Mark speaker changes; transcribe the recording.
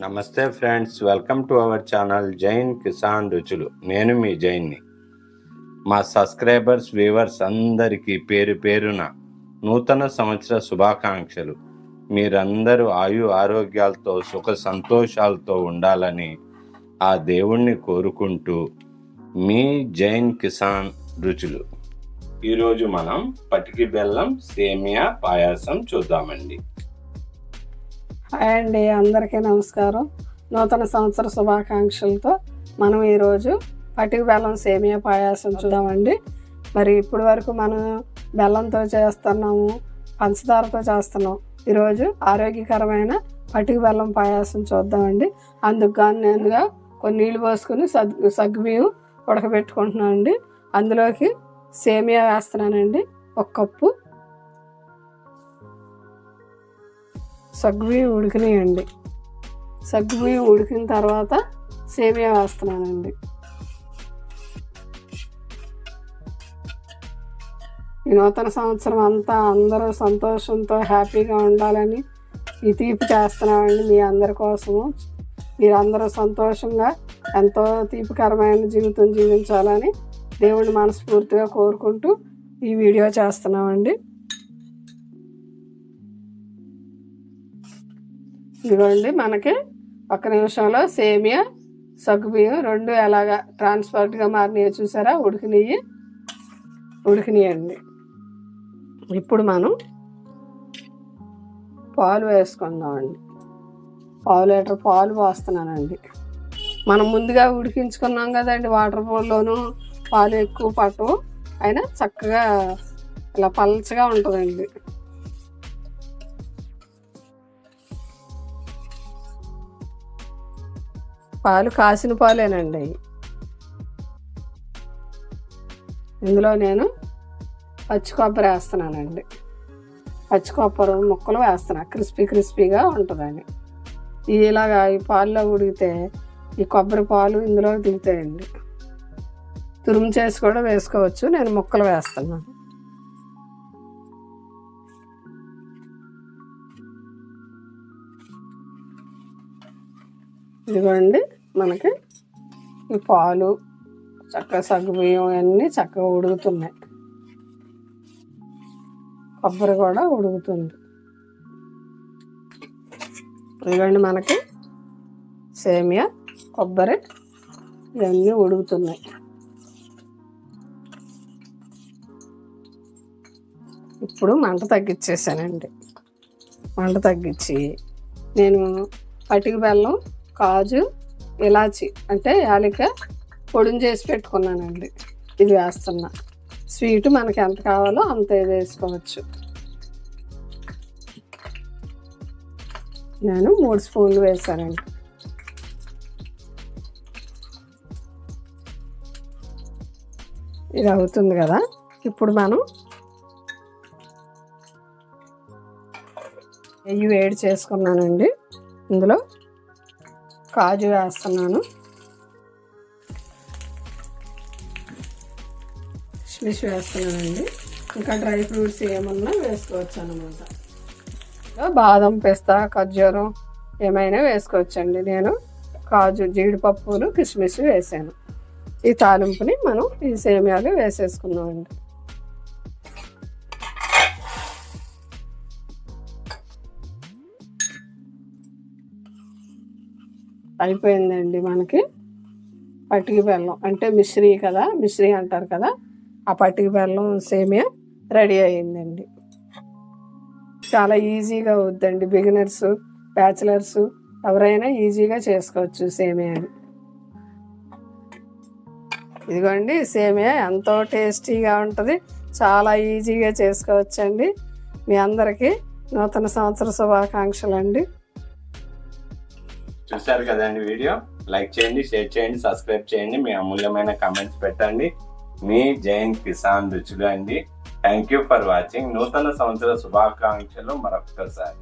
Speaker 1: నమస్తే friends, welcome to our channel Jain Kisan రుచులు. నేను మీ జైన్ని. మా సబ్స్క్రైబర్స్, వ్యూవర్స్ అందరికీ పేరు పేరున నూతన సంవత్సర శుభాకాంక్షలు. మీరందరూ ఆయు ఆరోగ్యాలతో సుఖ సంతోషాలతో ఉండాలని ఆ దేవుణ్ణి కోరుకుంటూ మీ జైన్ కిసాన్ రుచులు. ఈరోజు మనం పటికి బెల్లం సేమియా పాయాసం చూద్దామండి.
Speaker 2: హాయ్ అండి, అందరికీ నమస్కారం. నూతన సంవత్సర శుభాకాంక్షలతో మనం ఈరోజు పటిక బెల్లం సేమియా పాయాసం చూద్దామండి. మరి ఇప్పటి వరకు మనం బెల్లంతో చేస్తున్నాము, పంచదారతో చేస్తున్నాం. ఈరోజు ఆరోగ్యకరమైన పటిక బెల్లం పాయాసం చూద్దామండి. అందుకు కానీ నేనుగా కొన్ని నీళ్ళు పోసుకొని సగ్గుబియ్యం ఉడకబెట్టుకుంటున్నానండి. అందులోకి సేమియా వేస్తున్నానండి. 1 కప్పు సగ్గుబియ్యం ఉడికినాయండి. సగ్గుబియ్యం ఉడికిన తర్వాత సేమియా వేస్తున్నానండి. ఈ నూతన సంవత్సరం అంతా అందరూ సంతోషంతో హ్యాపీగా ఉండాలని ఈ తీపి చేస్తున్నామండి. మీ అందరి కోసము మీరందరూ సంతోషంగా ఎంతో తీపికరమైన జీవితం జీవించాలని దేవుడిని మనస్ఫూర్తిగా కోరుకుంటూ ఈ వీడియో చేస్తున్నామండి. ఇదిగోండి, మనకి 1 నిమిషంలో సేమియా సగ్గుబియ్యం 2 ఎలాగా ట్రాన్స్పర్ట్గా మారినాయో చూసారా? ఉడికినాయండి. ఇప్పుడు మనం పాలు వేసుకుందామండి. 1/2 లీటర్ పాలు పోస్తున్నానండి. మనం ముందుగా ఉడికించుకున్నాం కదండి, వాటర్ పూల్లోనూ పాలు ఎక్కువ పట్టవు, అయినా చక్కగా ఇలా పల్చగా ఉంటుందండి. పాలు కాసిన పాలేనండి అవి. ఇందులో నేను పచ్చి కొబ్బరి వేస్తున్నానండి. పచ్చి కొబ్బరి ముక్కలు వేస్తున్నా, క్రిస్పీగా ఉంటుందని. ఇలాగా ఈ పాల్లో ఉడికితే ఈ కొబ్బరి పాలు ఇందులో దిగుతాయండి. తురుము చేసి కూడా వేసుకోవచ్చు. నేను ముక్కలు వేస్తున్నాను. ఇదిగోండి, మనకి ఈ పాలు చక్కగా సగ్గుబియ్యం అన్నీ చక్కగా ఉడుకుతున్నాయి. కొబ్బరి కూడా ఉడుకుతుంది. ఇదిగోండి, మనకి సేమియా కొబ్బరి ఇవన్నీ ఉడుకుతున్నాయి. ఇప్పుడు మంట తగ్గించేసానండి. మంట తగ్గించి నేను పటిక బెల్లం, కాజు, ఇలాచి అంటే యాలక పొడిని చేసి పెట్టుకున్నానండి. ఇది వేస్తున్నా. స్వీట్ మనకి ఎంత కావాలో అంత వేసుకోవచ్చు. నేను 3 స్పూన్లు వేసానండి. ఇది అవుతుంది కదా. ఇప్పుడు మనం నెయ్యి వేడి చేసుకున్నానండి. ఇందులో కాజు వేస్తున్నాను, కిస్మిస్ వేస్తున్నానండి. ఇంకా డ్రై ఫ్రూట్స్ ఏమన్నా వేసుకోవచ్చు అన్నమాట. బాదం, పిస్తా, ఖర్జూరం ఏమైనా వేసుకోవచ్చండి. నేను కాజు, జీడిపప్పులు, కిస్మిస్ వేసాను. ఈ తాలింపుని మనం ఈ సేమియాలో వేసేసుకున్నామండి. అయిపోయిందండి. మనకి పటిక బెల్లం అంటే మిశ్రీ కదా, మిశ్రీ అంటారు కదా, ఆ పటిక బెల్లం సేమియా రెడీ అయ్యిందండి. చాలా ఈజీగా అవుద్దండి. బిగినర్స్, బ్యాచిలర్స్ ఎవరైనా ఈజీగా చేసుకోవచ్చు సేమియాని. ఇదిగోండి, సేమియా ఎంతో టేస్టీగా ఉంటుంది. చాలా ఈజీగా చేసుకోవచ్చండి. మీ అందరికీ నూతన సంవత్సర శుభాకాంక్షలు అండి.
Speaker 1: చూశారు కదండి వీడియో. లైక్ చేయండి, షేర్ చేయండి, సబ్స్క్రైబ్ చేయండి. మీ అమూల్యమైన కామెంట్స్ పెట్టండి. మీ జైన్ కిసాన్ రుచులు అండి. Thank you for watching. నూతన సంవత్సర శుభాకాంక్షలు మరొక్కసారి.